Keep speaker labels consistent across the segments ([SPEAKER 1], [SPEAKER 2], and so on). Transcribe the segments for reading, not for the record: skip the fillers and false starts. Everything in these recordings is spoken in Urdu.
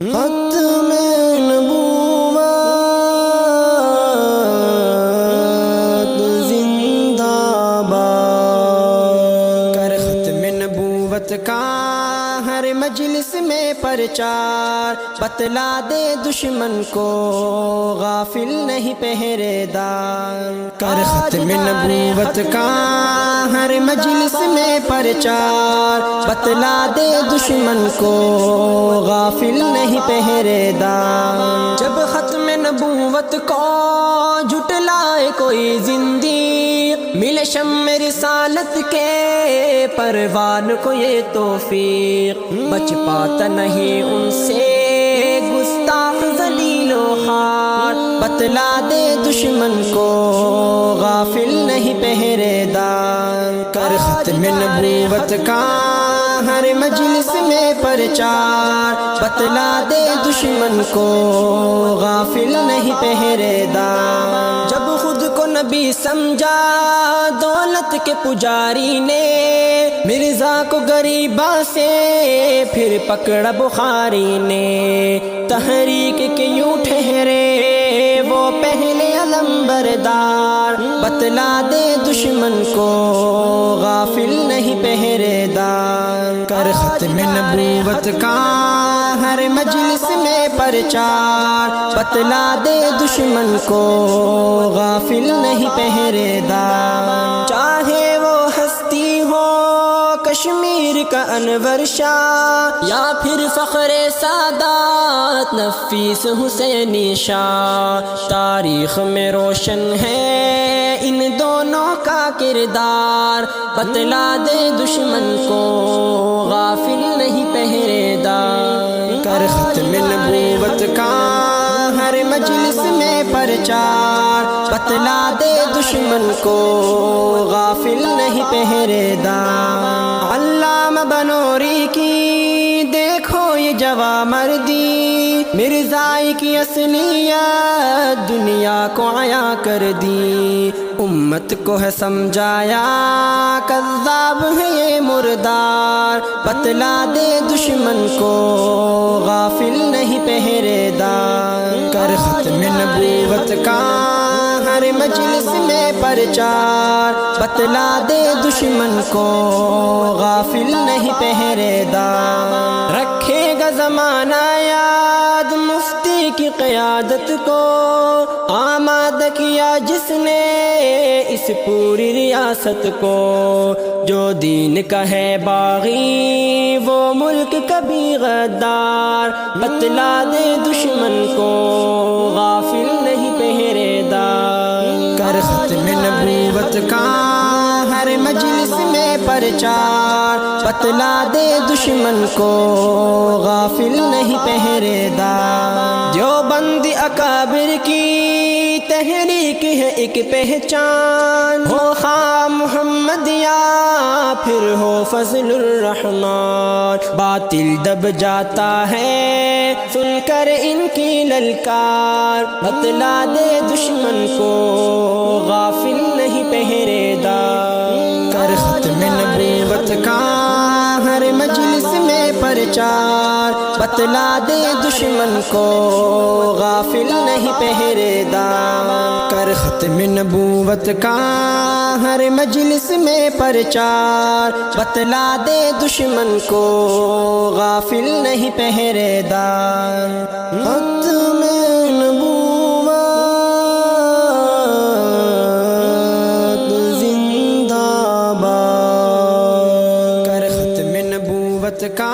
[SPEAKER 1] ختم نبوت زندہ باد، کر ختم نبوت کا ہر مجلس میں پرچار، بتلا دے دشمن کو غافل نہیں پہرے دار، کر ختم نبوت کا ہر مجلس میں پرچار، بتلا دے دشمن کو غافل نہیں پہرے دار۔ جب ختم نبوت کو جھٹلائے کوئی زندیق، ملے شم رسالت کے پروان کو یہ توفیق، بچ پاتا نہیں ان سے گستاخ ذلیل و خوار، بتلا دے دشمن کو غافل نہیں پہرے دار، کر ختم نبوت کا ہر مجلس میں پرچار، بتلا دے دشمن کو غافل نہیں پہرے دار۔ جب خود کو نبی سمجھا دولت کے پجاری نے، مرزا کو غریبا سے پھر پکڑا بخاری نے، تحریک کے یوں ٹھہرے وہ پہلے علمبردار، بتلا دے دشمن کو غافل نہیں پہرے دار، کر ختم نبوت کا ہر مجلس میں پرچار، بتلا دے دشمن کو غافل نہیں پہرے دار۔ چاہے وہ ہستی ہو کشمیر کا انور شاہ، یا پھر فخر سادات نفیس حسینی شاہ، تاریخ میں روشن ہے ان دونوں کا کردار، بتلا دے دشمن کو غافل نہیں پہرے دار، کر ختم نبوت کا ہر مجلس میں پرچار، بتلا دے دشمن کو غافل نہیں پہرے دار۔ علامہ بنوری کی دیکھو یہ جواں مردی، مرزائی کی اصلیت دنیا کو عیاں کر دی، امت کو ہے سمجھایا کذاب ہے یہ مردار، بتلا دے دشمن کو غافل نہیں پہرے دار، کر ختم نبوت کا ہر مجلس میں پرچار، بتلا دے دشمن کو غافل نہیں پہرے دار۔ رکھے گا زمانہ یاد مفتی کی قیادت کو، آمادہ کیا جس نے اس پوری ریاست کو، جو دین کا ہے باغی وہ ملک کبھی غدار، بتلا دے دشمن کو غافل نہیں پہرے دار، کر ختم نبوت کا ہر مجلس میں پرچار، بتلا دے دشمن کو غافل نہیں پہرے دار۔ دیوبندی اکابر کی تحریک ہے ایک پہچان، ہو خواہ محمد یا پھر ہو فضل الرحمن، باطل دب جاتا ہے سن کر ان کی للکار، بتلا دے دشمن کو غافل نہیں پہرے دار، کر ختم نبوت کا ہر مجلس میں پرچار، بتلا دے دشمن کو غافل نہیں پہرے دار، کر ختم نبوت کا ہر مجلس میں پرچار، بتلا دے دشمن کو غافل نہیں پہرے دار۔ ختم نبوت زندہ باد، کر ختم نبوت کا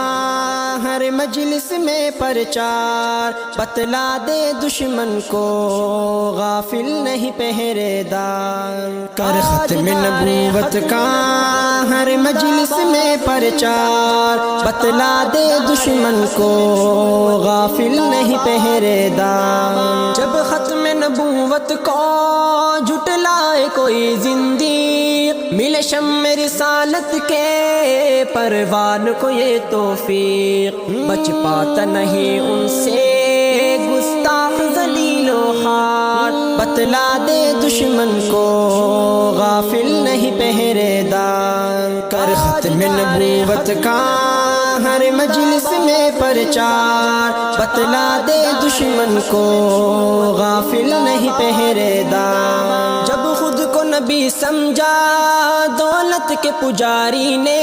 [SPEAKER 1] ہر مجلس میں پرچار، بتلا دے دشمن کو غافل نہیں پہرے دار، کر ختم نبوت کا ہر مجلس میں پرچار، بتلا دے دشمن کو غافل نہیں پہرے دار۔ جب ختم نبوت کو جھٹلائے کوئی زندیق، ملے شم رسالت کے پروان کو یہ توفیق، بچ پاتا نہیں ان سے گستاخ ذلیل و خوار، بتلا دے دشمن کو غافل نہیں پہرے دار، کر ختم نبوت کا ہر مجلس میں پرچار، بتلا دے دشمن کو غافل نہیں پہرے دار۔ جب خود کو نبی سمجھا دولت کے پجاری نے،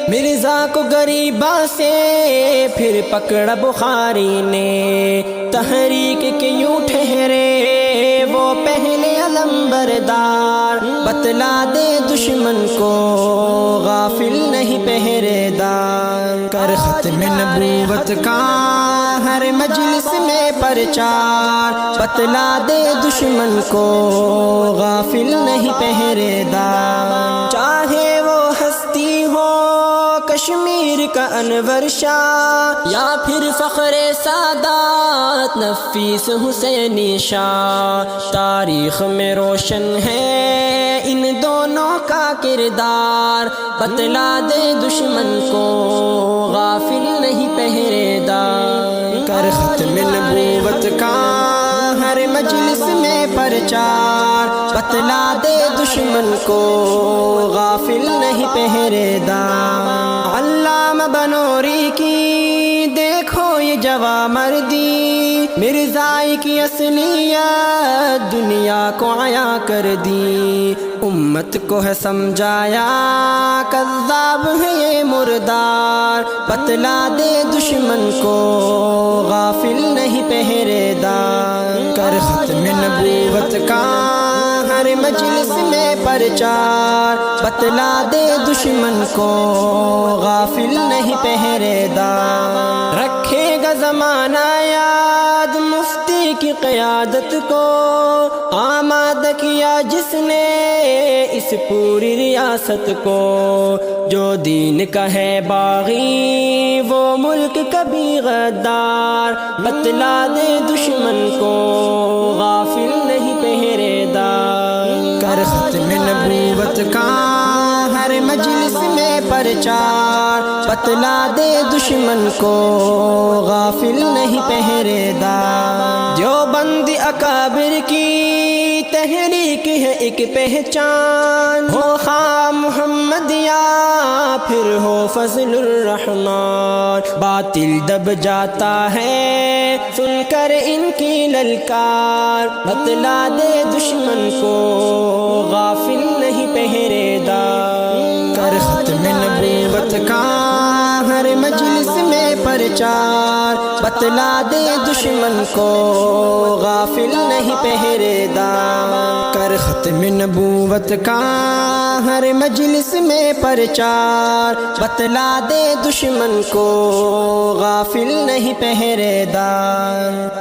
[SPEAKER 1] مرزا کو غریبا سے پھر پکڑا بخاری نے۔ تحریک کے یوں ٹھہرے وہ پہلے علمبردار، بتلا دے دشمن کو غافل نہیں پہرے دار۔ کر ختم نبوت کا ہر مجلس میں پرچار، بتلا دے دشمن کو غافل نہیں پہرے دار۔ چاہے وہ ہستی ہو کشمیر کا انور شاہ، یا پھر فخر سادات نفیس حسینی شاہ، تاریخ میں روشن ہے ان دونوں کا کردار، بتلا دے دشمن کو غافل نہیں پہرے دار۔ کر ختم نبوت کا ہر مجلس میں پرچار، بتلا دے دشمن کو غافل نہیں پہرے دار۔ علامہ بنوری کی دیکھو یہ جواں مردی، مرزائی کی اصلیت دنیا کو عیاں کر دی، امت کو ہے سمجھایا کذاب ہے یہ مردار، بتلا دے دشمن کو غافل نہیں پہرے دار۔ کر ختم نبوت کا ہر مجلس میں پرچار، بتلا دے دشمن کو غافل نہیں پہرے دار۔ رکھے گا زمانہ یاد مفتی کی قیادت کو، آمادہ کیا جس نے اس پوری ریاست کو، جو دین کا ہے باغی وہ ملک کبھی غدار، بتلا دے دشمن کو غافل نہیں پہرے دار۔ کر ختم نبوت کا ہر مجلس میں پرچار، بتلا دے دشمن کو غافل نہیں پہرے دار۔ دیوبند اکابر کی تحریک ہے ایک پہچان، ہو خواہ محمد یا پھر ہو فضل الرحمن، باطل دب جاتا ہے سن کر ان کی للکار، بتلا دے دشمن کو غافل نہیں پہرے دار۔ کر ختم نبوت کا ہر مجلس میں پرچار، بتلا دے دشمن کو غافل نہیں پہرے دار۔ کر ختم نبوت کا ہر مجلس میں پرچار، بتلا دے دشمن کو غافل نہیں پہرے دار۔